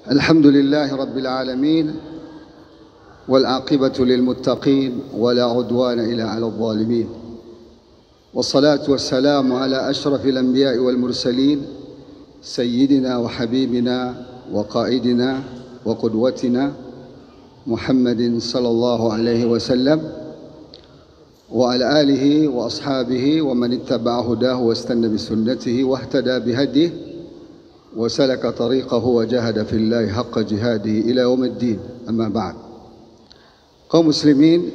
الحمد لله رب العالمين والعاقبة للمتقين ولا عدوان إلا على الظالمين والصلاة والسلام على أشرف الأنبياء والمرسلين سيدنا وحبيبنا وقائدنا وقدوتنا محمد صلى الله عليه وسلم وعلى آله وأصحابه ومن اتبع هداه واستنى بسنته واهتدى بهديه وسلك طريقه وجاهد في الله حق جهاده إلى يوم الدين. أما بعد. Kaum muslimin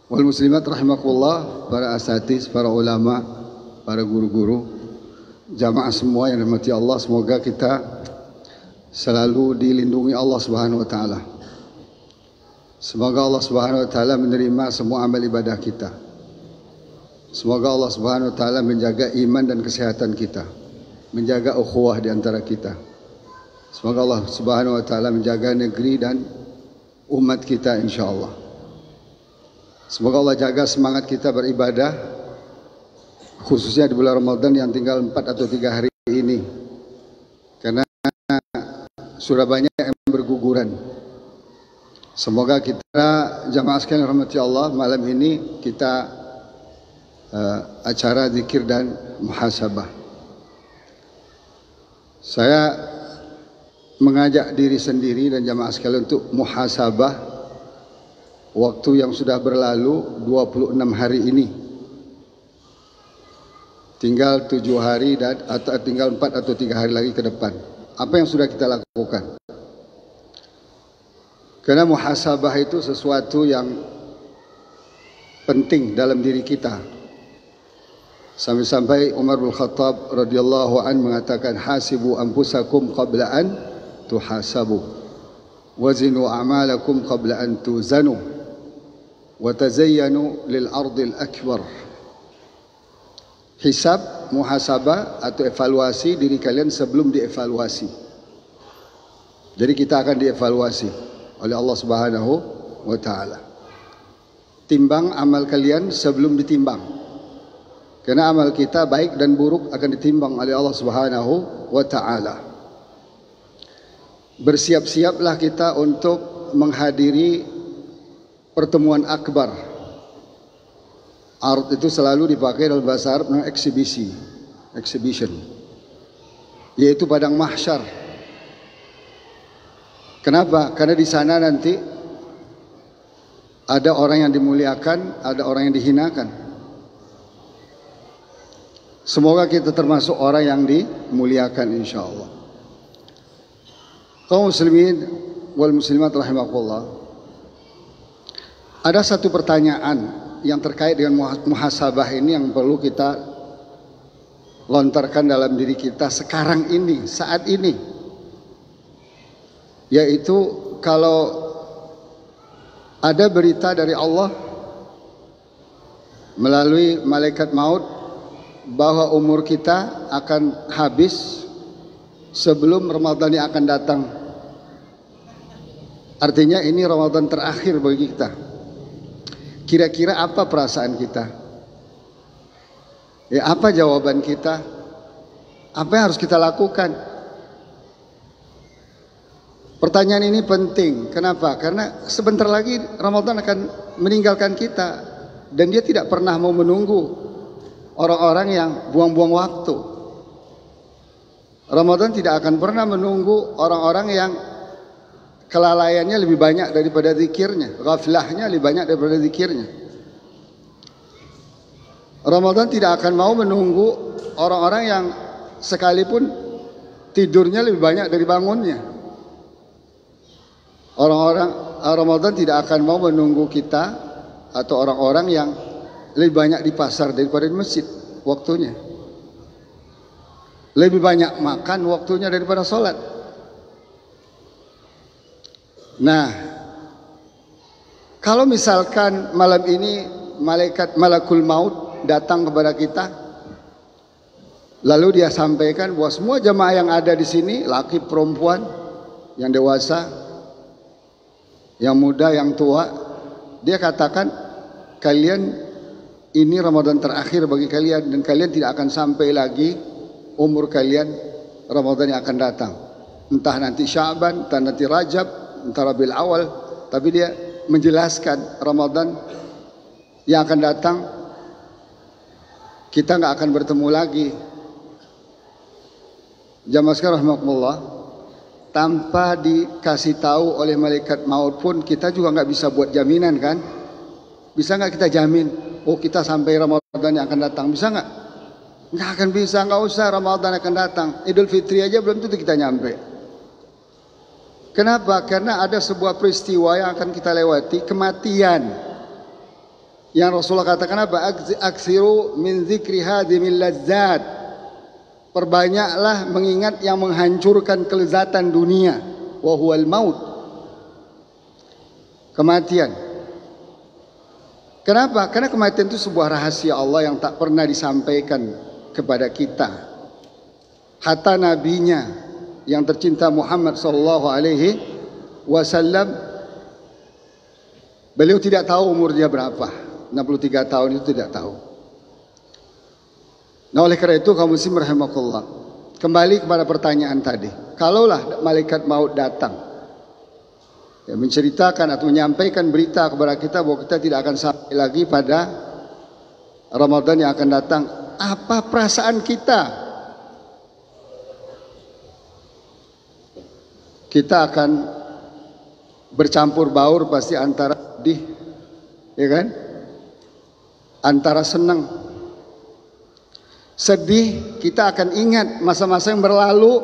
wal muslimat rahimakumullah, para asatiz, para ulama, para guru-guru, jamaah semua yang dirahmati Allah, semoga kita selalu dilindungi Allah Subhanahu wa taala. Semoga Allah Subhanahu wa taala menerima semua amal ibadah kita. Semoga Allah Subhanahu wa taala menjaga iman dan kesehatan kita, menjaga ukhuwah di antara kita. Semoga Allah Subhanahu wa taala menjaga negeri dan umat kita insyaallah. Semoga Allah jaga semangat kita beribadah, khususnya di bulan Ramadan yang tinggal 4 atau 3 hari ini. Karena sudah banyak yang berguguran. Semoga kita jamaah sekalian rahmati Allah, malam ini kita acara zikir dan muhasabah. Saya mengajak diri sendiri dan jamaah sekalian untuk muhasabah waktu yang sudah berlalu 26 hari ini. Tinggal 7 hari atau tinggal 4 atau 3 hari lagi ke depan. Apa yang sudah kita lakukan? Karena muhasabah itu sesuatu yang penting dalam diri kita. Sampai-sampai Umar bin Khattab radhiyallahu an mengatakan, hasibu anfusakum qabla an tuhasabu wazinu a'malakum qabla an tuzanu wa tazayyanu lil ardil akbar. Hisab, muhasabah atau evaluasi diri kalian sebelum dievaluasi. Jadi kita akan dievaluasi oleh Allah Subhanahu wa taala. Timbang amal kalian sebelum ditimbang. Karena amal kita baik dan buruk akan ditimbang oleh Allah Subhanahu wa taala. Bersiap-siaplah kita untuk menghadiri pertemuan akbar. Art itu selalu dipakai dalam bahasa Arab dengan exhibition, yaitu padang mahsyar. Kenapa? Karena di sana nanti ada orang yang dimuliakan, ada orang yang dihinakan. Semoga kita termasuk orang yang dimuliakan insyaallah. Kaum muslimin wal muslimat rahimakumullah. Ada satu pertanyaan yang terkait dengan muhasabah ini yang perlu kita lontarkan dalam diri kita sekarang ini, saat ini. Yaitu kalau ada berita dari Allah melalui malaikat maut bahwa umur kita akan habis sebelum Ramadan yang akan datang. Artinya ini Ramadan terakhir bagi kita. Kira-kira apa perasaan kita? Ya, apa jawaban kita? Apa yang harus kita lakukan? Pertanyaan ini penting. Kenapa? Karena sebentar lagi Ramadan akan meninggalkan kita. Dan dia tidak pernah mau menunggu orang-orang yang buang-buang waktu. Ramadan tidak akan pernah menunggu orang-orang yang kelalaiannya lebih banyak daripada zikirnya, ghaflahnya lebih banyak daripada zikirnya. Ramadan tidak akan mau menunggu orang-orang yang sekalipun tidurnya lebih banyak dari bangunnya. Ramadan tidak akan mau menunggu kita atau orang-orang yang lebih banyak di pasar daripada di masjid waktunya. Lebih banyak makan waktunya daripada sholat. Nah, kalau misalkan malam ini malakul maut datang kepada kita, lalu dia sampaikan bahwa semua jamaah yang ada di sini, laki perempuan, yang dewasa, yang muda, yang tua, dia katakan kalian ini Ramadan terakhir bagi kalian dan kalian tidak akan sampai lagi umur kalian Ramadan yang akan datang. entah nanti Sya'ban, entah nanti Rajab, entah Rabiul Awal, tapi dia menjelaskan Ramadan yang akan datang kita nggak akan bertemu lagi. Jamaah sekalian rahimakumullah, tanpa dikasih tahu oleh malaikat maut pun kita juga nggak bisa buat jaminan kan? Bisa nggak kita jamin? Oh kita sampai Ramadan yang akan datang, bisa nggak? Nggak akan bisa, nggak usah Ramadan akan datang. Idul Fitri aja belum tentu kita nyampe. Kenapa? Karena ada sebuah peristiwa yang akan kita lewati, kematian. Yang Rasulullah katakan apa? Aksiru min zikri hadimil lazzat. Perbanyaklah mengingat yang menghancurkan kelezatan dunia, wa huwal maut. Kematian. Kenapa? Karena kematian itu sebuah rahasia Allah yang tak pernah disampaikan kepada kita. Hatta nabinya yang tercinta Muhammad sallallahu alaihi wasallam, beliau tidak tahu umur dia berapa. 63 tahun itu tidak tahu. Nah oleh karena itu kaum muslim rahimakumullah, kembali kepada pertanyaan tadi. Kalaulah malaikat maut datang ya, menceritakan atau menyampaikan berita kepada kita bahwa kita tidak akan sampai lagi pada Ramadan yang akan datang, apa perasaan kita? Kita akan bercampur baur pasti antara sedih, ya kan? Antara senang. Sedih, kita akan ingat masa-masa yang berlalu,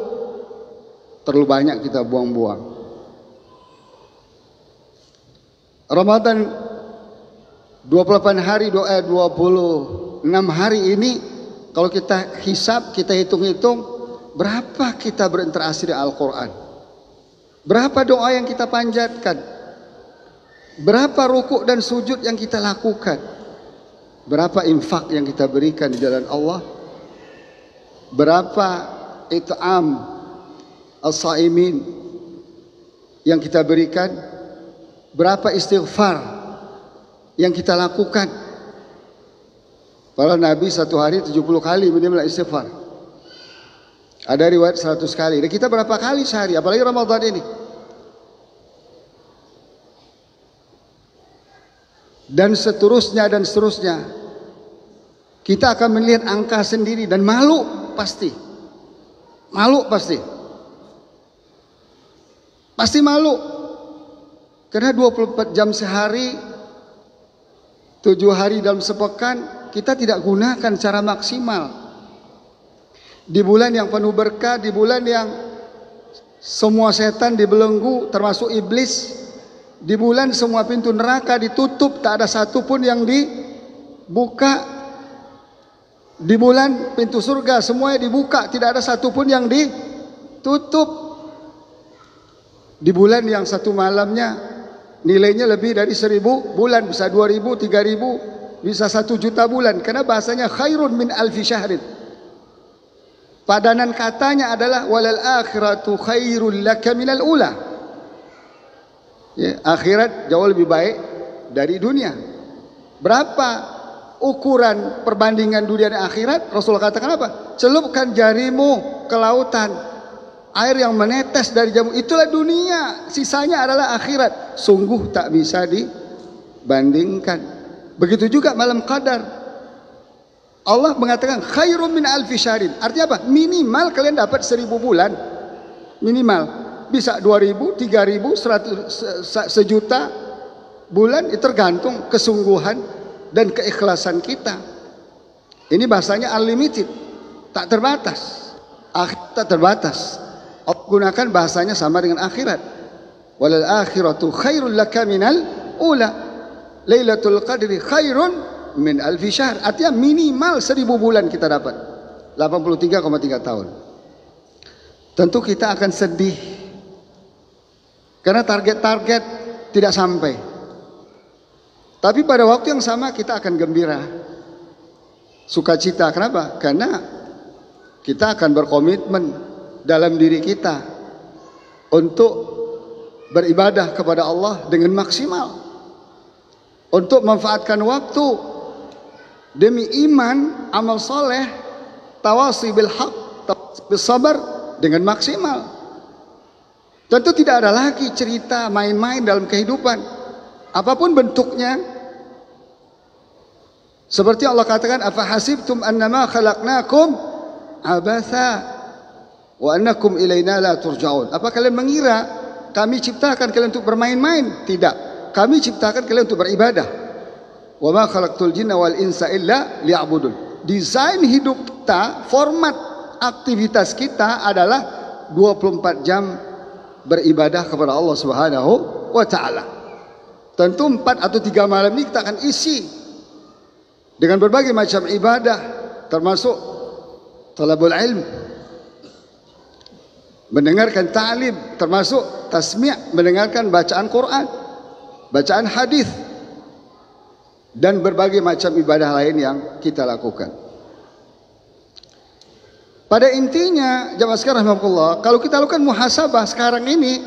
terlalu banyak kita buang-buang. Ramadan 28 hari, 26 hari ini, kalau kita hisab, kita hitung-hitung, berapa kita berinteraksi dengan Al-Quran? Berapa doa yang kita panjatkan? Berapa rukuk dan sujud yang kita lakukan? Berapa infak yang kita berikan di jalan Allah? Berapa it'am as-saimin yang kita berikan? Berapa istighfar yang kita lakukan? Para Nabi satu hari 70 kali minimal istighfar. Ada riwayat 100 kali. Dan kita berapa kali sehari? Apalagi Ramadan ini. Dan seterusnya dan seterusnya. Kita akan melihat angka sendiri dan malu pasti. Malu pasti. Pasti malu. Karena 24 jam sehari, 7 hari dalam sepekan, kita tidak gunakan secara maksimal. Di bulan yang penuh berkah, di bulan yang semua setan dibelenggu, termasuk iblis. Di bulan semua pintu neraka ditutup, tak ada satupun yang dibuka. Di bulan pintu surga semuanya dibuka, tidak ada satupun yang ditutup. Di bulan yang satu malamnya nilainya lebih dari 1000 bulan, bisa 2000, 3000, bisa 1 juta bulan. Karena bahasanya khairun min alfi syahrin. Padanan katanya adalah walal akhiratu khairul laka minal ula. Ya, akhirat jauh lebih baik dari dunia. Berapa ukuran perbandingan dunia dan akhirat? Rasulullah katakan apa? Celupkan jarimu ke lautan, air yang menetes dari jarimu itulah dunia, sisanya adalah akhirat. Sungguh tak bisa dibandingkan. Begitu juga malam qadar. Allah mengatakan khairum min alfi syahrin. Artinya apa? Minimal kalian dapat 1000 bulan. Minimal. Bisa 2000, 3000, 100, sejuta bulan, itu tergantung kesungguhan dan keikhlasan kita. Ini bahasanya unlimited, tak terbatas. Tak terbatas. Allah gunakan bahasanya sama dengan akhirat. Walal akhiratu khairul laka minal ula. Lailatul qadri khairun min alfi syahr. Artinya minimal 1000 bulan kita dapat. 83,3 tahun. Tentu kita akan sedih karena target-target tidak sampai. Tapi pada waktu yang sama kita akan gembira, sukacita. Kenapa? Karena kita akan berkomitmen dalam diri kita untuk beribadah kepada Allah dengan maksimal, untuk memanfaatkan waktu demi iman, amal soleh, tawasi bil haq, tawasi bil sabar dengan maksimal. Tentu tidak ada lagi cerita main-main dalam kehidupan, apapun bentuknya. Seperti Allah katakan, afa hasibtum annama khalaqnakum abatha wa annakum ilaina la turja'un. Apa kalian mengira kami ciptakan kalian untuk bermain-main? Tidak. Kami ciptakan kalian untuk beribadah. Wa ma khalaqtul jinna wal insa illa liya'budun. Desain hidup kita, format aktivitas kita adalah 24 jam beribadah kepada Allah Subhanahu wa taala. Tentu 4 atau 3 malam ini kita akan isi dengan berbagai macam ibadah, termasuk talabul ilm, mendengarkan ta'lim, termasuk tasmi', mendengarkan bacaan Quran, bacaan hadis, dan berbagai macam ibadah lain yang kita lakukan. Pada intinya, jamaah sekalian rahimakumullah, kalau kita lakukan muhasabah sekarang ini,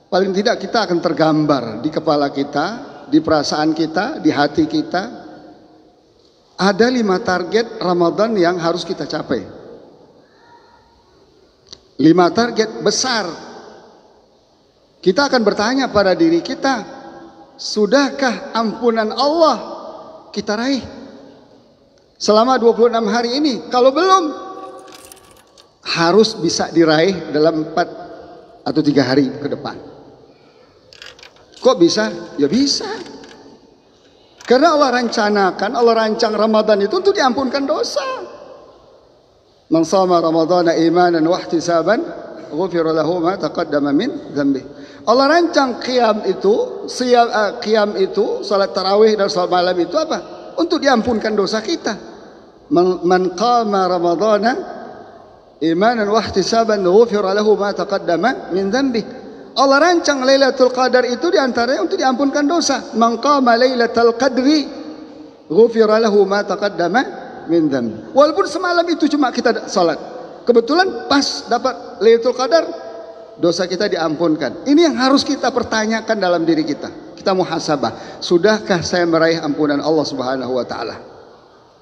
paling tidak kita akan tergambar di kepala kita, di perasaan kita, di hati kita. Ada 5 target Ramadan yang harus kita capai. 5 target besar. Kita akan bertanya pada diri kita, sudahkah ampunan Allah kita raih selama 26 hari ini? Kalau belum, harus bisa diraih dalam 4 atau 3 hari ke depan. Kok bisa? Ya bisa. Karena Allah rencanakan, Allah rancang Ramadan itu untuk diampunkan dosa. Man shama Ramadhana imanan wa ihtisaban ghufira lahu ma taqaddama min dzambi. Allah rancang qiyam itu, salat tarawih dan salat malam itu apa? Untuk diampunkan dosa kita. Man qama Ramadhana imanan wa ihtisaban ghufira lahu ma taqaddama min dzambi. Allah rancang Lailatul Qadar itu diantaranya untuk diampunkan dosa. Man qama Lailatul Qadri ghufira lahu ma taqaddama min dzambi. Walaupun semalam itu cuma kita salat, kebetulan pas dapat Lailatul Qadar, dosa kita diampunkan. Ini yang harus kita pertanyakan dalam diri kita. Kita muhasabah, sudahkah saya meraih ampunan Allah Subhanahu wa taala?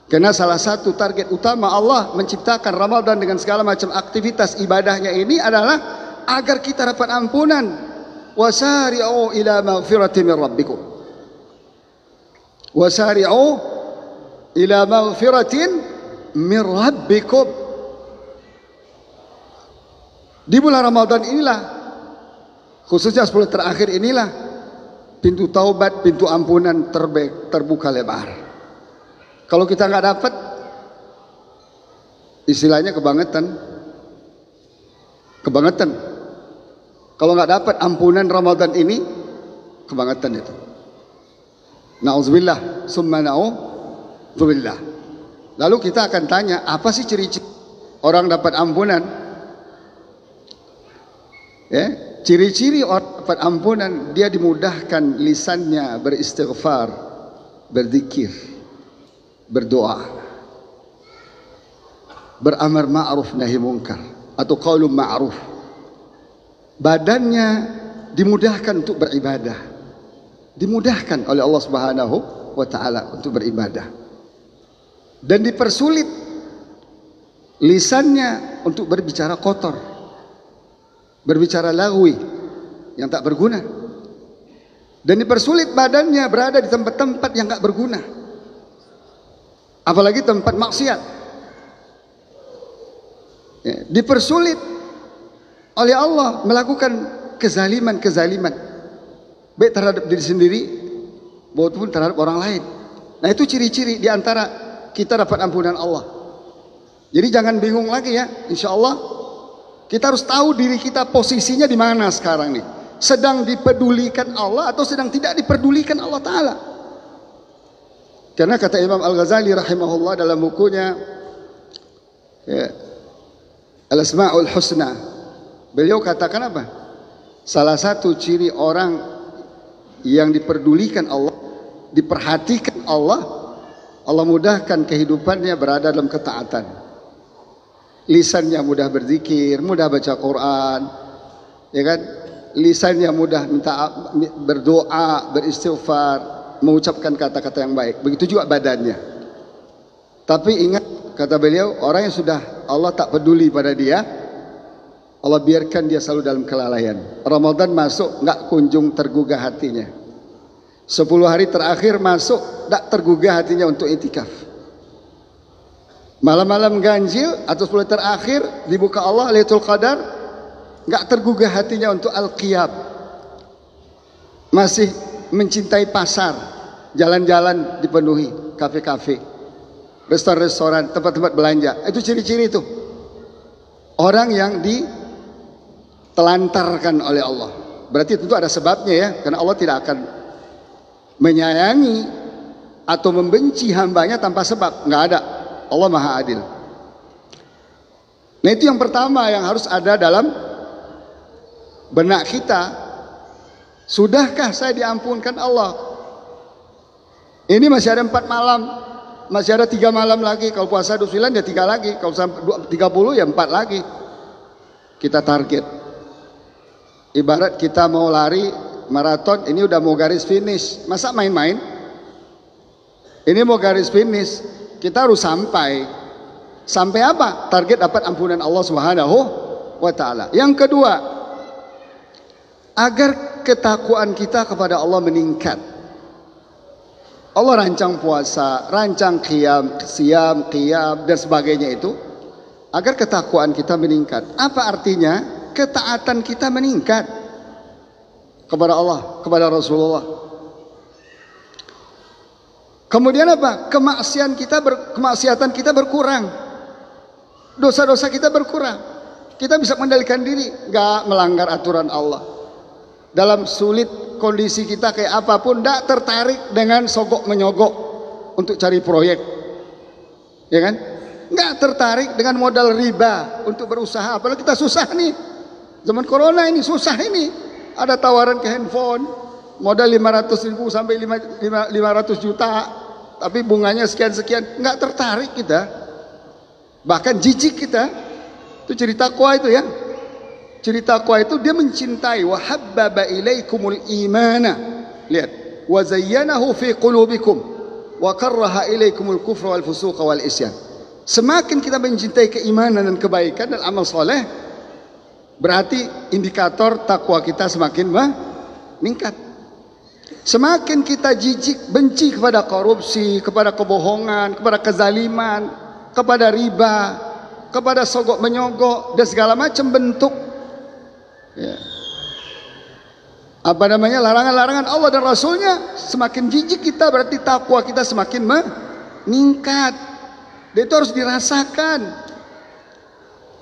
Karena salah satu target utama Allah menciptakan Ramadan dengan segala macam aktivitas ibadahnya ini adalah agar kita dapat ampunan. Wasari'u ila maghfirati min rabbikum. Wasari'u ila maghfiratin min rabbikum. Di bulan Ramadan inilah, khususnya 10 terakhir inilah, pintu taubat, pintu ampunan terbuka lebar. Kalau kita nggak dapat, istilahnya kebangetan. Kalau nggak dapat ampunan Ramadan ini, kebangetan itu. Nauzubillah, summa na'udzubillah. Lalu kita akan tanya, apa sih ciri-ciri orang dapat ampunan? Ya, ciri-ciri orang dapat ampunan, dia dimudahkan lisannya beristighfar, berzikir, berdoa, beramar ma'ruf nahi munkar atau qaulun ma'ruf. Badannya dimudahkan untuk beribadah, dimudahkan oleh Allah Subhanahu wa taala untuk beribadah, dan dipersulit lisannya untuk berbicara kotor, berbicara lagwi yang tak berguna, dan dipersulit badannya berada di tempat-tempat yang tak berguna, apalagi tempat maksiat. Ya, dipersulit oleh Allah melakukan kezaliman-kezaliman, baik terhadap diri sendiri maupun terhadap orang lain. Nah, itu ciri-ciri diantara kita dapat ampunan Allah. Jadi jangan bingung lagi ya, insya Allah kita harus tahu diri kita posisinya di mana sekarang nih. Sedang dipedulikan Allah atau sedang tidak dipedulikan Allah Ta'ala. Karena kata Imam Al-Ghazali rahimahullah dalam bukunya ya, Al-Asma'ul Husna, beliau katakan apa? Salah satu ciri orang yang diperdulikan Allah, diperhatikan Allah, Allah mudahkan kehidupannya berada dalam ketaatan. Lisannya mudah berzikir, mudah baca Quran, ya kan? Lisannya mudah berdoa, beristighfar, mengucapkan kata-kata yang baik. Begitu juga badannya. Tapi ingat, kata beliau, orang yang sudah Allah tak peduli pada dia, Allah biarkan dia selalu dalam kelalaian. Ramadan masuk nggak kunjung tergugah hatinya. 10 hari terakhir masuk nggak tergugah hatinya untuk itikaf. Malam-malam ganjil atau 10 terakhir dibuka Allah Lailatul Qadar, nggak tergugah hatinya untuk al-qiyam. Masih mencintai pasar, jalan-jalan dipenuhi, kafe-kafe, restoran-restoran, tempat-tempat belanja. Itu ciri-ciri itu orang yang ditelantarkan oleh Allah. Berarti tentu ada sebabnya ya, karena Allah tidak akan menyayangi atau membenci hambanya tanpa sebab. Nggak ada. Allah Maha Adil. Nah, itu yang pertama yang harus ada dalam benak kita. Sudahkah saya diampunkan Allah? Ini masih ada 4 malam, masih ada 3 malam lagi. Kalau puasa 29 ya 3 lagi, kalau 30 ya 4 lagi. Kita target. Ibarat kita mau lari maraton, ini udah mau garis finish, masa main-main? Ini mau garis finish, kita harus sampai. Sampai apa? Target dapat ampunan Allah Subhanahu wa taala. Yang kedua, agar ketakwaan kita kepada Allah meningkat. Allah rancang puasa, rancang qiyam, siam, qiyam dan sebagainya itu agar ketakwaan kita meningkat. Apa artinya? Ketaatan kita meningkat kepada Allah, kepada Rasulullah. Kemudian apa? Kemaksiatan kita berkurang. Dosa-dosa kita berkurang. Kita bisa mengendalikan diri, enggak melanggar aturan Allah. Dalam sulit kondisi kita kayak apapun, tidak tertarik dengan sogok menyogok untuk cari proyek, ya kan? Nggak tertarik dengan modal riba untuk berusaha. Apalagi kita susah nih, zaman corona ini susah ini. Ada tawaran ke handphone, modal 500.000 sampai 500 juta, tapi bunganya sekian-sekian, nggak tertarik kita. Bahkan jijik kita. Itu cerita takwa itu ya. Cerita takwa itu dia mencintai wa habbaba ilaikumul imana. Lihat, wa zayyanahu fi qulubikum wa karraha ilaikumul kufra wal fusuqa wal isyan. Semakin kita mencintai keimanan dan kebaikan dan amal soleh, berarti indikator takwa kita semakin meningkat. Semakin kita jijik, benci kepada korupsi, kepada kebohongan, kepada kezaliman, kepada riba, kepada sogok menyogok dan segala macam bentuk ya, apa namanya, larangan-larangan Allah dan Rasulnya, semakin jijik kita, berarti takwa kita semakin meningkat. Itu harus dirasakan.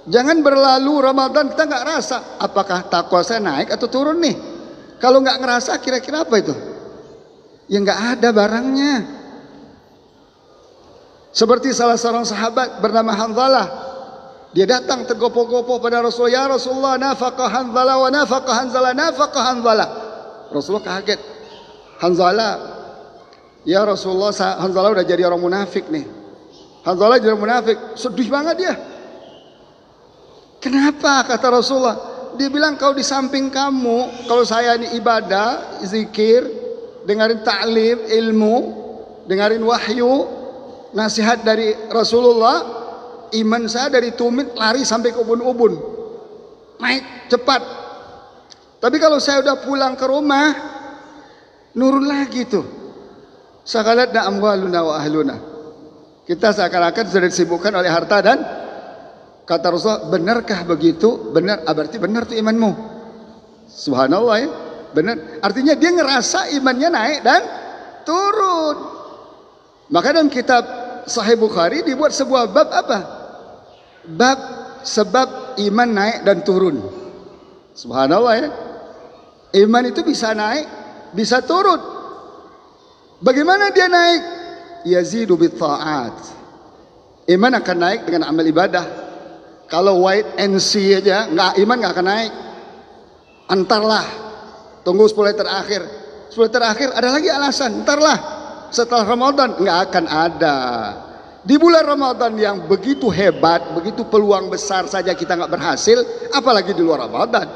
Jangan berlalu Ramadan kita nggak rasa, apakah takwa saya naik atau turun nih? Kalau nggak ngerasa, kira-kira apa itu? Ya nggak ada barangnya. Seperti salah seorang sahabat bernama Hanzalah. Dia datang tergopoh-gopoh pada Rasulullah, ya Rasulullah, nafaqah Hanzalah wa nafaqah Hanzalah, nafaqah Hanzalah. Rasulullah kaget. Hanzalah, ya Rasulullah, Hanzalah udah jadi orang munafik nih. Hanzalah jadi orang munafik, sedih banget dia. Kenapa? Kata Rasulullah. Dia bilang, kalau di samping kamu, kalau saya ini ibadah, zikir, dengerin ta'lim, ilmu, dengerin wahyu, nasihat dari Rasulullah, iman saya dari tumit lari sampai ke ubun-ubun, naik cepat. Tapi kalau saya udah pulang ke rumah, nurun lagi tuh. Sakalatna amwaluna wa ahluna. Kita seakan-akan sudah disibukkan oleh harta dan kata Rasulullah, benarkah begitu? Benar, berarti benar tuh imanmu. Subhanallah ya, benar. Artinya dia ngerasa imannya naik dan turun. Maka dalam kitab Sahih Bukhari dibuat sebuah bab apa? Bab sebab iman naik dan turun. Subhanallah ya. Iman itu bisa naik, bisa turun. Bagaimana dia naik? Yazidu bit ta'at. Iman akan naik dengan amal ibadah. Kalau wait and see aja, iman nggak akan naik. Antarlah, tunggu 10 hari terakhir. 10 hari terakhir ada lagi alasan, entarlah. Setelah Ramadan nggak akan ada. Di bulan Ramadan yang begitu hebat, begitu peluang besar saja kita nggak berhasil, apalagi di luar Ramadan.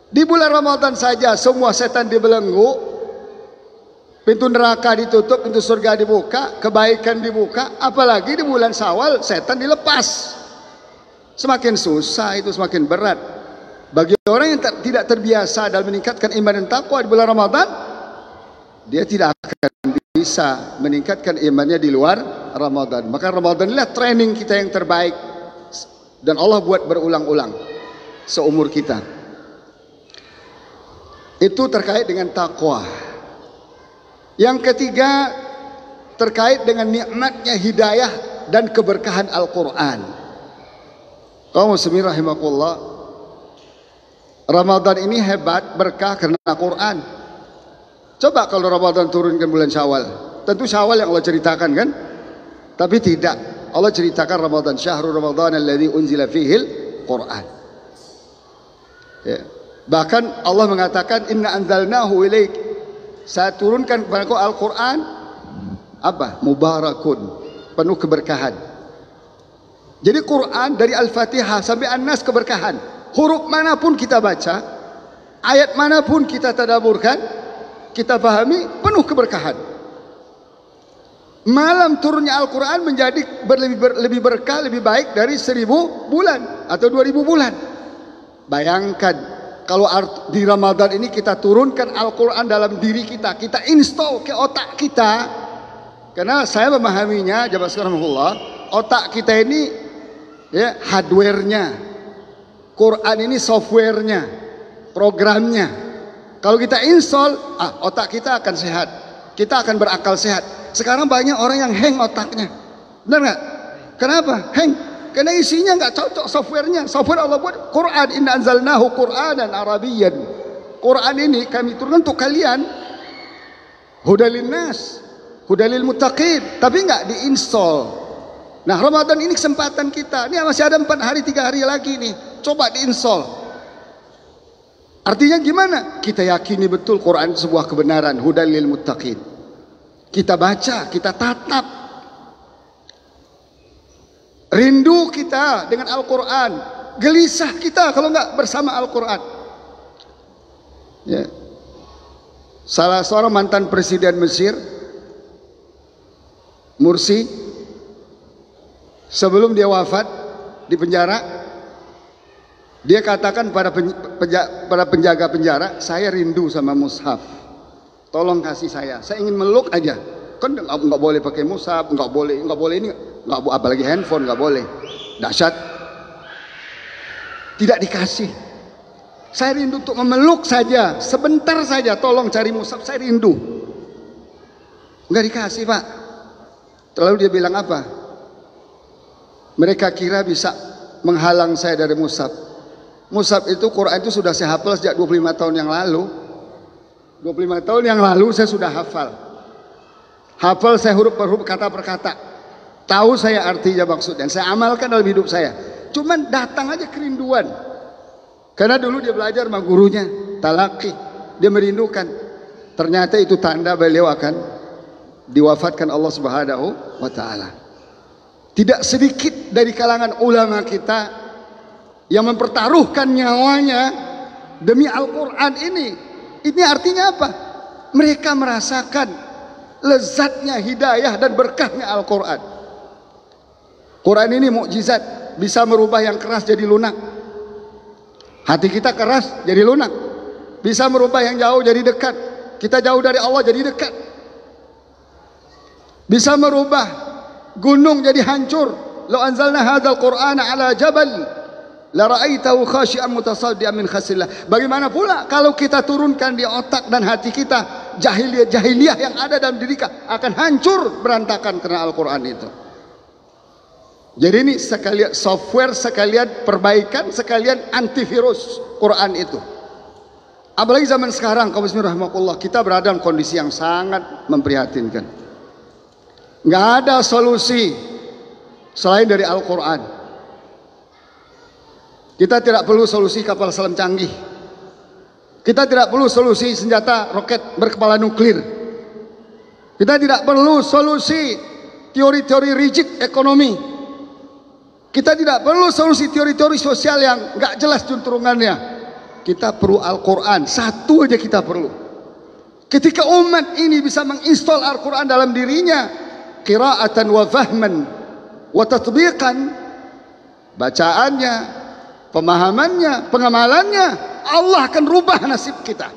Di bulan Ramadan saja semua setan dibelenggu, pintu neraka ditutup, pintu surga dibuka, kebaikan dibuka, apalagi di bulan Syawal setan dilepas. Semakin susah itu semakin berat. Bagi orang yang tidak terbiasa dalam meningkatkan iman dan takwa di bulan Ramadan, dia tidak akan bisa meningkatkan imannya di luar Ramadan. Maka Ramadan inilah training kita yang terbaik, dan Allah buat berulang-ulang seumur kita. Itu terkait dengan takwa. Yang ketiga terkait dengan nikmatnya hidayah dan keberkahan Al-Quran. Kaum muslimin rahimakumullah, Ramadan ini hebat berkah karena Al-Quran. Coba kalau Ramadan turunkan bulan Syawal, tentu Syawal yang Allah ceritakan kan? Tapi tidak, Allah ceritakan Ramadan, syahrul Ramadan alladzi unzila fihil Quran. Ya. Bahkan Allah mengatakan inna anzalnahu ilaik, saya turunkan kepada kau Al-Quran apa? Mubarakun, penuh keberkahan. Jadi Quran dari Al-Fatihah sampai An-Nas keberkahan. Huruf manapun kita baca, ayat manapun kita tadaburkan, kita pahami, penuh keberkahan. Malam turunnya Al-Quran menjadi lebih berkah, lebih baik dari 1000 bulan atau 2000 bulan. Bayangkan kalau di Ramadan ini kita turunkan Al-Quran dalam diri kita, kita install ke otak kita. Karena saya memahaminya, jamaah sekalian, otak kita ini ya hardware-nya, Quran ini software-nya, programnya. Kalau kita install, otak kita akan sehat, kita akan berakal sehat. Sekarang banyak orang yang hang otaknya, benar nggak? Kenapa hang? Karena isinya nggak cocok software-nya. Software Allah buat Quran, inna anzalnahu Qur'anan Arabiyyan. Quran ini kami turunkan untuk kalian, hudalin nas, hudalil muttaqin, tapi nggak diinstal. Nah, Ramadan ini kesempatan kita. Ini masih ada 4 hari 3 hari lagi nih. Coba diinstal. Artinya gimana? Kita yakini betul Quran itu sebuah kebenaran, hudalil muttaqin. Kita baca, kita tatap. Rindu kita dengan Al-Quran, gelisah kita kalau nggak bersama Al-Quran. Ya. Salah seorang mantan presiden Mesir, Mursi, sebelum dia wafat di penjara, dia katakan pada penjaga penjara, saya rindu sama mushaf, tolong kasih saya ingin meluk aja. Kan nggak boleh pakai mushaf, nggak boleh ini, nggak apalagi handphone nggak boleh, dahsyat. Tidak dikasih. Saya rindu untuk memeluk saja, sebentar saja, tolong cari mushaf, saya rindu. Nggak dikasih, Pak. Lalu dia bilang apa? Mereka kira bisa menghalang saya dari mushaf. Mushaf itu, Quran itu sudah saya hafal sejak 25 tahun yang lalu. 25 tahun yang lalu saya sudah hafal. Hafal saya huruf per huruf, kata per kata. Tahu saya artinya maksudnya. Saya amalkan dalam hidup saya. Cuman datang aja kerinduan. Karena dulu dia belajar sama gurunya, talaqi. Dia merindukan. Ternyata itu tanda beliau akan diwafatkan Allah Subhanahu wa ta'ala. Tidak sedikit dari kalangan ulama kita yang mempertaruhkan nyawanya demi Al-Quran ini. Ini artinya apa? Mereka merasakan lezatnya hidayah dan berkahnya Al-Quran. Quran ini mukjizat, bisa merubah yang keras jadi lunak. Hati kita keras jadi lunak. Bisa merubah yang jauh jadi dekat. Kita jauh dari Allah jadi dekat. Bisa merubah gunung jadi hancur. Law anzalna hadzal Qur'ana ala jabal la ra'aitahu khashi'an mutasaddian min khasillah. Bagaimana pula kalau kita turunkan di otak dan hati kita jahiliyah yang ada dalam diri kita akan hancur berantakan karena Al-Quran itu. Jadi ini sekalian software, sekalian perbaikan, sekalian antivirus Quran itu. Apalagi zaman sekarang, kaum muslimin rahimakumullah, kita berada dalam kondisi yang sangat memprihatinkan. Nggak ada solusi selain dari Al-Quran. Kita tidak perlu solusi kapal selam canggih. Kita tidak perlu solusi senjata roket berkepala nuklir. Kita tidak perlu solusi teori-teori rigid ekonomi. Kita tidak perlu solusi teori-teori sosial yang nggak jelas juntrungannya. Kita perlu Al-Quran. Satu aja kita perlu. Ketika umat ini bisa menginstal Al-Quran dalam dirinya, qira'atan wa fahman wa tatbiqan, bacaannya, pemahamannya, pengamalannya, Allah akan rubah nasib kita.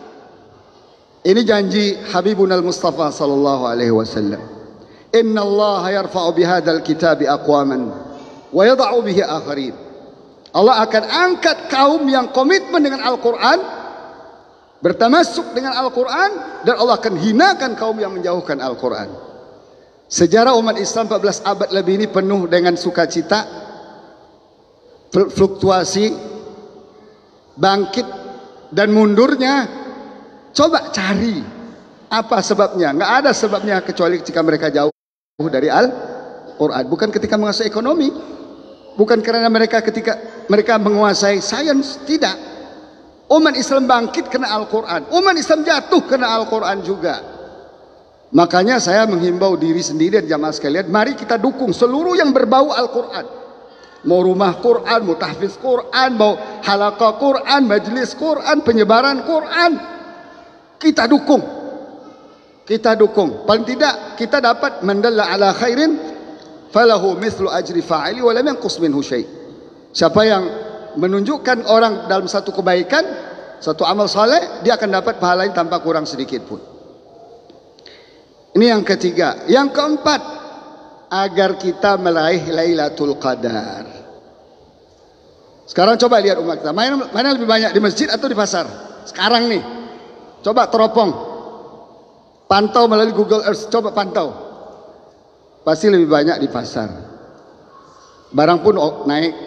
Ini janji Habibuna al-Mustafa sallallahu alaihi wasallam. Inna Allah yarfa'u bihadzal kitabi aqwaman wa yadh'u bihi akharin. Allah akan angkat kaum yang komitmen dengan Al-Quran, bertamasuk dengan Al-Quran, dan Allah akan hinakan kaum yang menjauhkan Al-Quran. Sejarah umat Islam 14 abad lebih ini penuh dengan sukacita, fluktuasi, bangkit dan mundurnya. Coba cari apa sebabnya. Nggak ada sebabnya kecuali ketika mereka jauh dari Al-Quran. Bukan ketika menguasai ekonomi, bukan karena ketika mereka menguasai sains, tidak. Umat Islam bangkit karena Al-Quran, umat Islam jatuh karena Al-Quran juga. Makanya saya menghimbau diri sendiri dan jamaah sekalian, mari kita dukung seluruh yang berbau Al-Quran. Mau rumah Quran, mau tahfiz Quran, mau halaqah Quran, majelis Quran, penyebaran Quran, kita dukung. Kita dukung. Paling tidak kita dapat mendalla ala khairin falahu mithlu ajri fa'ili wa lam yanqus minhu syai'. Siapa yang menunjukkan orang dalam satu kebaikan, satu amal saleh, dia akan dapat pahalanya tanpa kurang sedikit pun. Ini yang ketiga. Yang keempat, agar kita meraih Lailatul Qadar. Sekarang coba lihat umat kita, mana lebih banyak, di masjid atau di pasar? Sekarang nih, coba teropong, pantau melalui Google Earth, coba pantau. Pasti lebih banyak di pasar. Barang pun naik.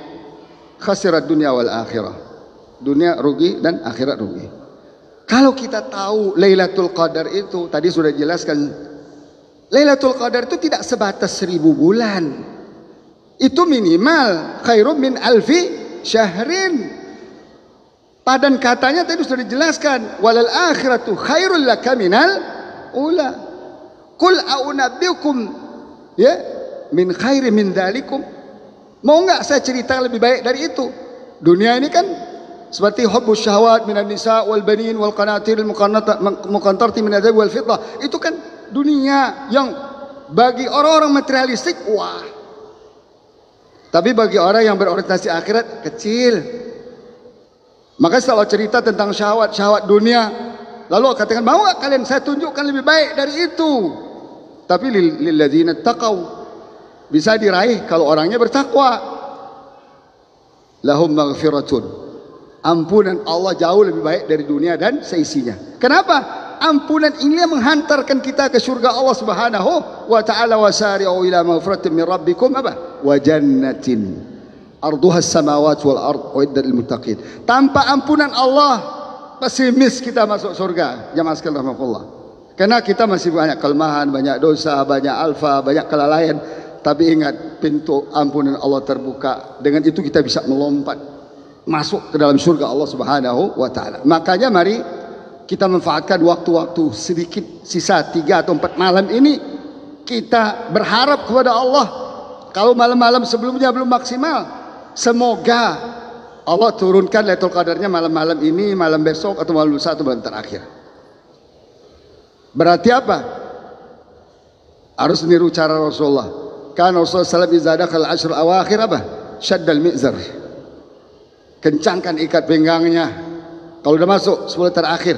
Khasirat dunia wal akhirah. Dunia rugi dan akhirat rugi. Kalau kita tahu Lailatul Qadar itu, tadi sudah dijelaskan, Lailatul Qadar itu tidak sebatas 1000 bulan. Itu minimal khairum min alfi syahrin. Padan katanya tadi sudah dijelaskan, walal akhiratu khairul laka minal ula. Qul a'unabbiukum ya min khairi min dzalikum. Mau enggak saya cerita lebih baik dari itu? Dunia ini kan seperti hubbus syahwat minan nisa wal banin wal qanatiril muqantarati min adzab wal fiddah. Itu kan dunia yang bagi orang-orang materialistik wah. Tapi bagi orang yang berorientasi akhirat kecil. Maka kalau cerita tentang syahwat dunia, lalu katakan, mau enggak kalian saya tunjukkan lebih baik dari itu? Tapi lil ladzina taqau, bisa diraih kalau orangnya bertakwa. Lahum maghfiratun, ampunan Allah jauh lebih baik dari dunia dan seisinya. Kenapa? Ampunan ini yang menghantarkan kita ke surga Allah Subhanahu wa taala. Wasari'u ila maghfiratin min rabbikum apa? Wa jannatin arduha as-samawati wal ard uiddat lil muttaqin. Tanpa ampunan Allah pesimis kita masuk surga. Jamaah sekalian rahimakumullah. Karena kita masih banyak kelemahan, banyak dosa, banyak alfa, banyak kelalaian. Tapi ingat, pintu ampunan Allah terbuka. Dengan itu kita bisa melompat masuk ke dalam surga Allah Subhanahu wa taala. Makanya mari kita manfaatkan waktu-waktu sedikit sisa 3 atau 4 malam ini, kita berharap kepada Allah. Kalau malam-malam sebelumnya belum maksimal, semoga Allah turunkan Lailatul Qadarnya malam-malam ini, malam besok, atau malam lusa, atau malam terakhir. Berarti apa? Harus niru cara Rasulullah. Kan Rasulullah SAW idza dakhala al-ashr awakhir apa? Syaddal mi'zar. Kencangkan ikat pinggangnya. Kalau udah masuk 10 terakhir,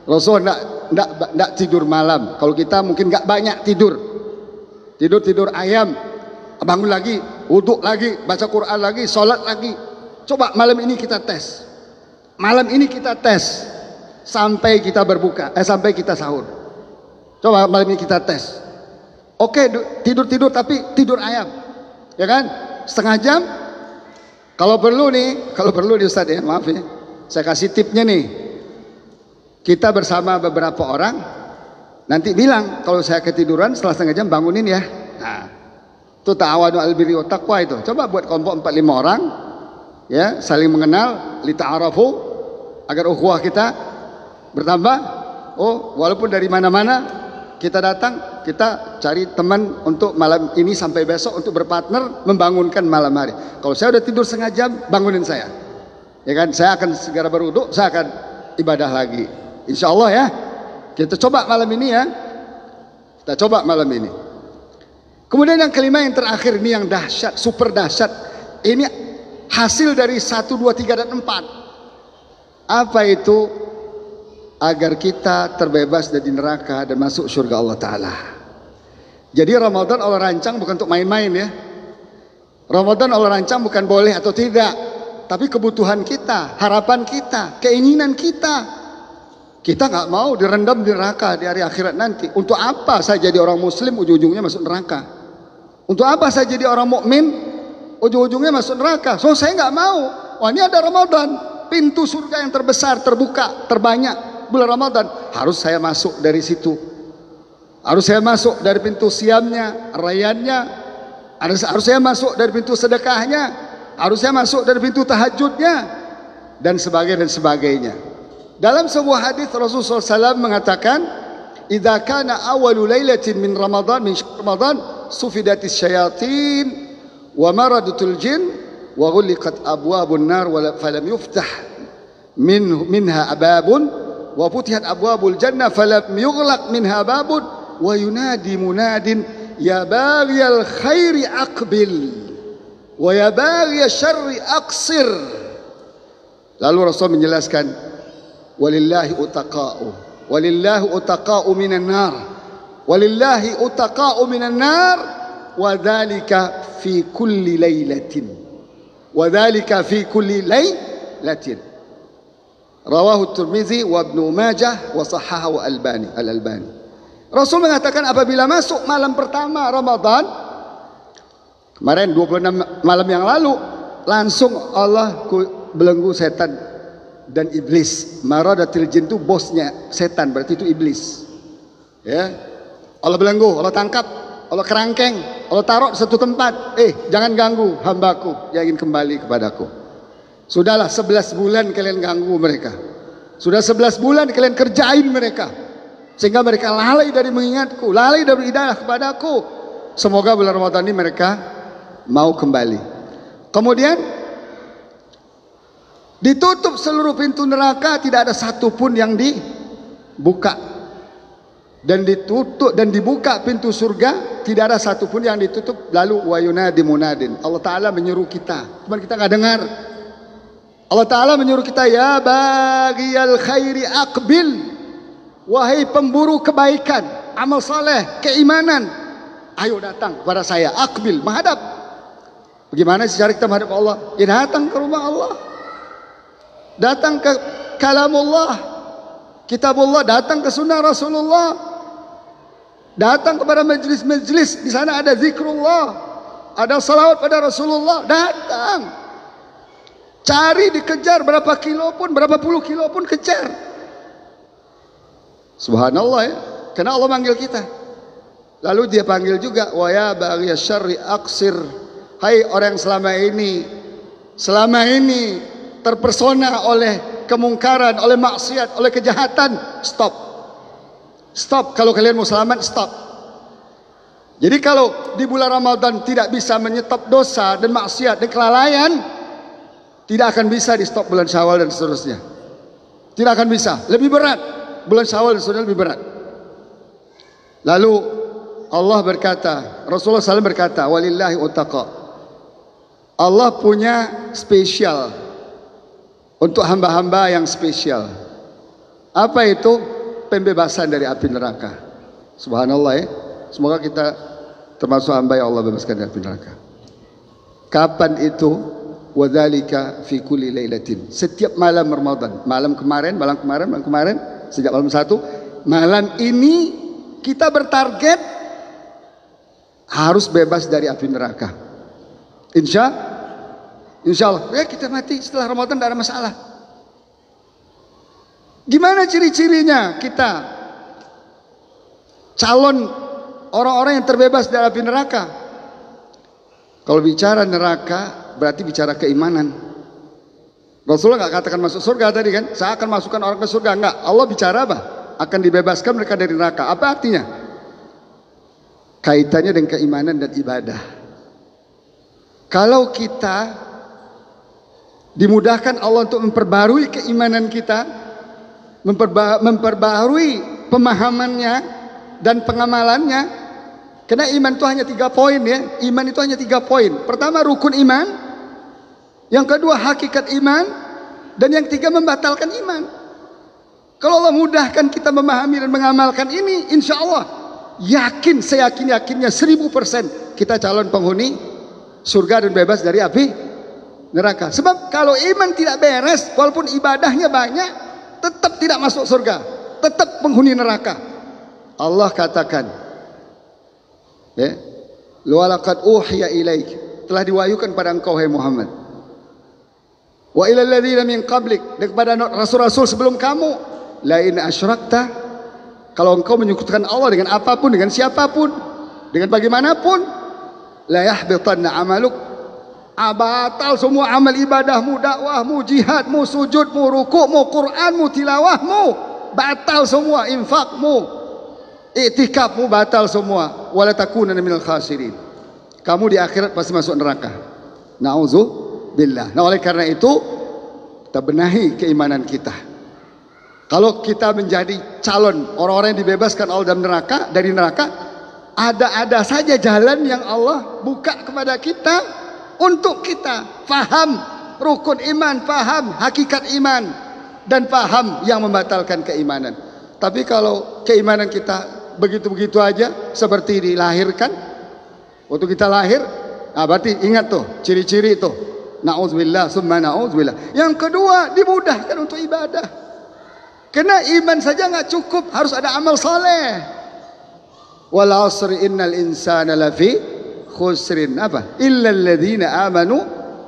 Rasul enggak tidur malam. Kalau kita mungkin enggak banyak tidur. Tidur ayam. Bangun lagi, wudhu lagi, baca Quran lagi, sholat lagi. Coba malam ini kita tes. Malam ini kita tes sampai kita berbuka, sampai kita sahur. Coba malam ini kita tes. Oke, tidur tapi tidur ayam, ya kan? Setengah jam. Kalau perlu nih Ustaz ya, maaf ya, saya kasih tipnya nih. Kita bersama beberapa orang, nanti bilang kalau saya ketiduran setelah setengah jam bangunin ya. Nah, itu ta'awanu al birri wa taqwa itu. Coba buat kelompok 4-5 orang, ya, saling mengenal, li ta'arafu, agar ukhuwah kita bertambah. Oh, walaupun dari mana-mana kita datang, kita cari teman untuk malam ini sampai besok untuk berpartner membangunkan malam hari. Kalau saya udah tidur setengah jam, bangunin saya. Ya kan, saya akan segera berwudu, saya akan ibadah lagi. Insya Allah ya. Kita coba malam ini ya. Kita coba malam ini. Kemudian yang kelima, yang terakhir, ini yang dahsyat, super dahsyat. Ini hasil dari 1, 2, 3, dan 4. Apa itu? Agar kita terbebas dari neraka dan masuk surga Allah Ta'ala. Jadi Ramadan Allah rancang bukan untuk main-main ya. Ramadan Allah rancang bukan boleh atau tidak, tapi kebutuhan kita, harapan kita, keinginan kita. Kita nggak mau direndam di neraka di hari akhirat nanti. Untuk apa saya jadi orang muslim ujung-ujungnya masuk neraka? Untuk apa saya jadi orang mukmin ujung-ujungnya masuk neraka? So saya nggak mau. Wah, ini ada Ramadan, pintu surga yang terbesar, terbuka, terbanyak. Bulan Ramadan harus saya masuk dari situ. Harus saya masuk dari pintu siamnya, rayyannya. Harus saya masuk dari pintu sedekahnya. Harus saya masuk dari pintu tahajudnya, dan sebagainya. Dalam sebuah hadis Rasulullah SAW mengatakan, "Idza kana awwalu lailatin min Ramadan sufidatis syayatin wa maradatul jin wa ghuliqat abwabun nar wa falam yuftah minha ababun wa futihat abwabul jannah falam yughlaq minha babun wa yunadi munadin ya baghiyal khairi aqbil wa ya baghiyasy syarri aqsir." Lalu Rasul menjelaskan, walillahi utaqa'u minan nar, walillahi utaqa'u minan nar, wa dzalika fi kulli lailatin, wa dzalika fi kulli lailatin. Rawahu Tirmizi wa Ibnu Majah wa sahahahu Al-Albani. Rasul mengatakan apabila masuk malam pertama Ramadan, kemarin 26 malam yang lalu, langsung Allah belenggu setan dan iblis. Maradatil jin itu bosnya setan, berarti itu iblis. Ya. Allah belenggu, Allah tangkap, Allah kerangkeng, Allah taruh di satu tempat. Jangan ganggu hambaku yang ingin kembali kepadaku. Sudahlah 11 bulan kalian ganggu mereka. Sudah 11 bulan kalian kerjain mereka, sehingga mereka lalai dari mengingatku, lalai dari beribadah kepadaku. Semoga bulan Ramadan ini mereka mau kembali. Kemudian ditutup seluruh pintu neraka, tidak ada satupun yang dibuka. Dan ditutup dan dibuka pintu surga, tidak ada satupun yang ditutup. Lalu wa yunadi munadin, Allah Ta'ala menyuruh kita, cuma kita nggak dengar. Allah Ta'ala menyuruh kita, ya baghiyal khairi aqbil, wahai pemburu kebaikan, amal saleh, keimanan, ayo datang kepada saya. Aqbil, menghadap. Bagaimana sih cara kita menghadap Allah? Ya datang ke rumah Allah, datang ke kalamullah, kitabullah, datang ke sunnah Rasulullah, datang kepada majlis-majlis, di sana ada zikrullah, ada salawat pada Rasulullah. Datang, cari, dikejar, berapa kilo pun, berapa puluh kilo pun kejar. Subhanallah ya, karena Allah manggil kita. Lalu dia panggil juga, wa ya baghiyasy syarri aqsir, hai orang yang selama ini terpersona oleh kemungkaran, oleh maksiat, oleh kejahatan. Stop, kalau kalian mau selamat, stop. Jadi kalau di bulan Ramadan tidak bisa menyetop dosa dan maksiat dan kelalaian, tidak akan bisa di stop bulan Syawal dan seterusnya. Tidak akan bisa. Lebih berat. Bulan Syawal dan seterusnya lebih berat. Lalu Allah berkata, Rasulullah SAW berkata, walillahi utaqa. Allah punya spesial untuk hamba-hamba yang spesial. Apa itu? Pembebasan dari api neraka. Subhanallah ya. Semoga kita termasuk hamba yang Allah bebaskan dari api neraka. Kapan itu? Wadzalika fi kulli lailatin, setiap malam Ramadan. Malam kemarin, sejak malam 1, malam ini kita bertarget harus bebas dari api neraka. Insya Allah. Ya, kita mati setelah Ramadan tidak ada masalah. Gimana ciri-cirinya kita calon orang-orang yang terbebas dari api neraka? Kalau bicara neraka berarti bicara keimanan. Rasulullah nggak katakan masuk surga tadi kan? Saya akan masukkan orang ke surga, enggak. Allah bicara apa? Akan dibebaskan mereka dari neraka. Apa artinya? Kaitannya dengan keimanan dan ibadah. Kalau kita dimudahkan Allah untuk memperbarui keimanan kita, memperbarui pemahamannya dan pengamalannya. Karena iman itu hanya 3 poin ya. Iman itu hanya 3 poin. Pertama, rukun iman. Yang kedua hakikat iman, dan yang ketiga membatalkan iman. Kalau Allah mudahkan kita memahami dan mengamalkan ini, insya Allah yakin, seyakin-yakinnya 1000% kita calon penghuni surga dan bebas dari api neraka. Sebab kalau iman tidak beres, walaupun ibadahnya banyak, tetap tidak masuk surga, tetap penghuni neraka. Allah katakan, ya, walaqad uhiya ilaik, telah diwahyukan pada engkau hai Muhammad, wa ilal ladzina min qablik, dan kepada rasul-rasul sebelum kamu, la in asyrakta, kalau engkau menyekutukan Allah dengan apapun, dengan siapapun, dengan bagaimanapun, la yahbitanna amaluk, batal semua amal ibadahmu, dakwahmu, jihadmu, sujudmu, rukukmu, Qur'anmu, tilawahmu, batal semua, infakmu, iktikafmu, batal semua. Wala takunanna minal khasirin, kamu di akhirat pasti masuk neraka. Nauzubillah. Nah, oleh karena itu kita benahi keimanan kita. Kalau kita menjadi calon orang-orang yang dibebaskan Allah dari neraka, ada saja jalan yang Allah buka kepada kita untuk kita faham rukun iman, faham hakikat iman, dan faham yang membatalkan keimanan. Tapi kalau keimanan kita begitu-begitu aja, seperti dilahirkan, waktu kita lahir, nah berarti ingat tuh ciri-ciri itu. Na'udzubillah, summa na'udzubillah. Yang kedua, dimudahkan untuk ibadah. Karena iman saja nggak cukup, harus ada amal saleh. Wal 'asri innal insana lafi khusrin, apa? Illal ladzina amanu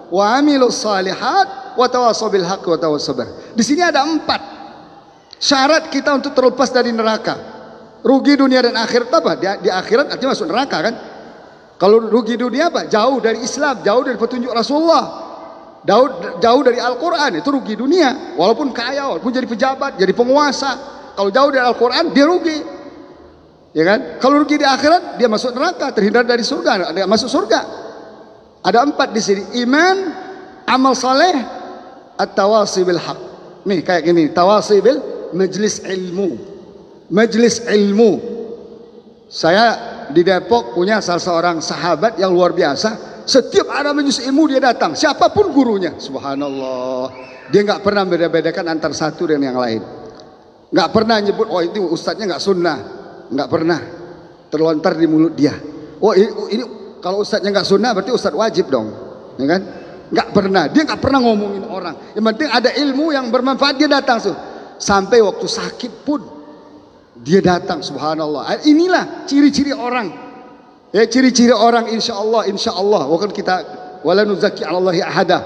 wa 'amilus shalihat wa tawassaw bil haqqi wa tawassaw sabr. Di sini ada 4 syarat kita untuk terlepas dari neraka. Rugi dunia dan akhirat apa? Di akhirat artinya masuk neraka kan? Kalau rugi dunia apa? Jauh dari Islam, jauh dari petunjuk Rasulullah, jauh dari Al-Quran, itu rugi dunia. Walaupun kaya, walaupun jadi pejabat, jadi penguasa, kalau jauh dari Al-Quran dia rugi. Ya kan? Kalau rugi di akhirat dia masuk neraka, terhindar dari surga, dia masuk surga. Ada 4 di sini: iman, amal saleh, at-tawasi bil haq. Nih kayak gini, tawasi bil majlis ilmu. Majlis ilmu. Saya di Depok punya salah seorang sahabat yang luar biasa. Setiap ada majlis ilmu dia datang, siapapun gurunya. Subhanallah. Dia nggak pernah beda-bedakan antar satu dan yang lain. Nggak pernah nyebut, oh itu ustadznya nggak sunnah. Nggak pernah terlontar di mulut dia. Oh ini kalau ustadznya nggak sunnah berarti ustadz wajib dong, ya kan? Nggak pernah, dia nggak pernah ngomongin orang. Yang penting ada ilmu yang bermanfaat, dia datang tuh. Sampai waktu sakit pun dia datang. Subhanallah. Inilah ciri-ciri orang. Ya, ciri-ciri orang insya Allah. Walaupun kita wala nuzaki 'alallahi ahada.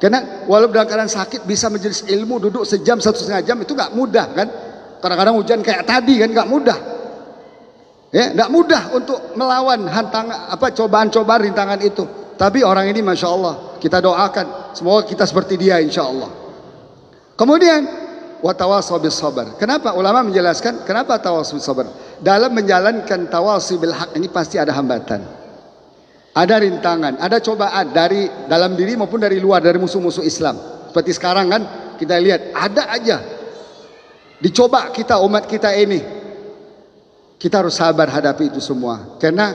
Karena walaupun dalam keadaan sakit bisa majelis ilmu, duduk sejam, 1,5 jam, itu nggak mudah kan? Kadang-kadang hujan kayak tadi kan, nggak mudah. Ya, tidak mudah untuk melawan cobaan-cobaan rintangan itu. Tapi orang ini masya Allah, kita doakan semoga kita seperti dia insya Allah. Kemudian watawassaw bis sabar. Kenapa ulama menjelaskan kenapa tawassaw bis sabar? Dalam menjalankan tawassi bil haq ini pasti ada hambatan, ada rintangan, ada cobaan dari dalam diri maupun dari luar, dari musuh-musuh Islam. Seperti sekarang kan kita lihat ada aja dicoba kita, umat kita ini. Kita harus sabar hadapi itu semua. Karena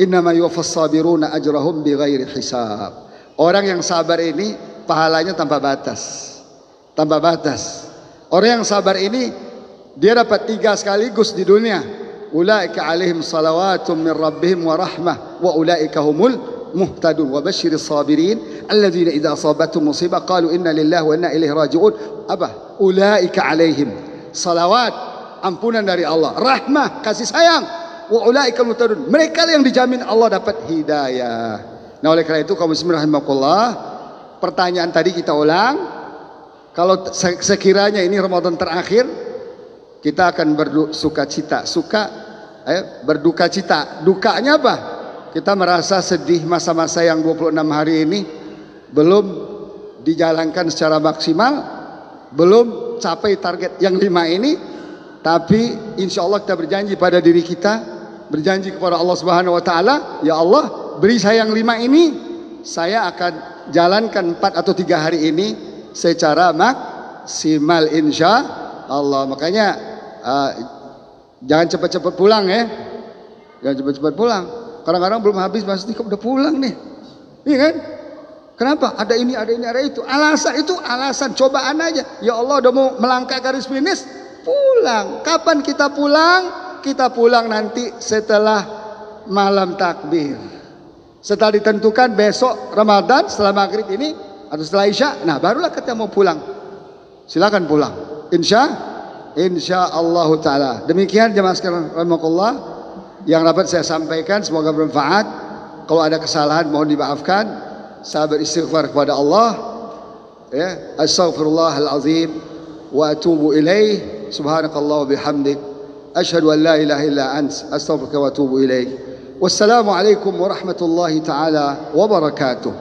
innama yuwaffas sabiruna ajrahum bighairi hisab. Orang yang sabar ini pahalanya tanpa batas. Tanpa batas. Orang yang sabar ini dia dapat 3 sekaligus di dunia. Ulaika alaihim salawatum min rabbihim wa rahmah wa ulaika humul muhtadun wa basyiris sabirin alladzina idza asabatuhum musibah qalu inna lillahi wa inna ilaihi raji'un. Apa? Ulaika alaihim salawat, ampunan dari Allah, rahmah, kasih sayang, wa ulaika muhtadun, mereka yang dijamin Allah dapat hidayah. Nah oleh karena itu kaum muslimin rahimakumullah, pertanyaan tadi kita ulang. Kalau sekiranya ini Ramadan terakhir, kita akan berduka cita. Berduka cita. Dukanya apa? Kita merasa sedih masa-masa yang 26 hari ini belum dijalankan secara maksimal, belum capai target yang 5 ini. Tapi insya Allah kita berjanji pada diri kita, berjanji kepada Allah Subhanahu Wa Taala, ya Allah beri saya yang 5 ini, saya akan jalankan 4 atau 3 hari ini secara maksimal insya Allah. Makanya jangan cepat-cepat pulang ya, jangan cepat-cepat pulang. Kadang-kadang belum habis masjid kok udah pulang nih, iya kan? Kenapa? Ada ini, ada itu. Itu alasan cobaan aja. Ya Allah udah mau melangkah garis finish, pulang. Kapan kita pulang? Kita pulang nanti setelah malam takbir. Setelah ditentukan besok Ramadan setelah maghrib ini atau setelah Isya, nah barulah kita mau pulang. Silakan pulang. Insya Allah Ta'ala. Demikian jemaah sekalian rahimakumullah yang dapat saya sampaikan, semoga bermanfaat. Kalau ada kesalahan mohon dimaafkan. Saya beristighfar kepada Allah, ya, astaghfirullahal azim wa atubu ilaih. Subhanakallah wa bihamdik, asyhadu an la ilaha illa ant, astaghfiruka wa atubu ilaih. Wassalamu alaikum warahmatullahi taala wabarakatuh.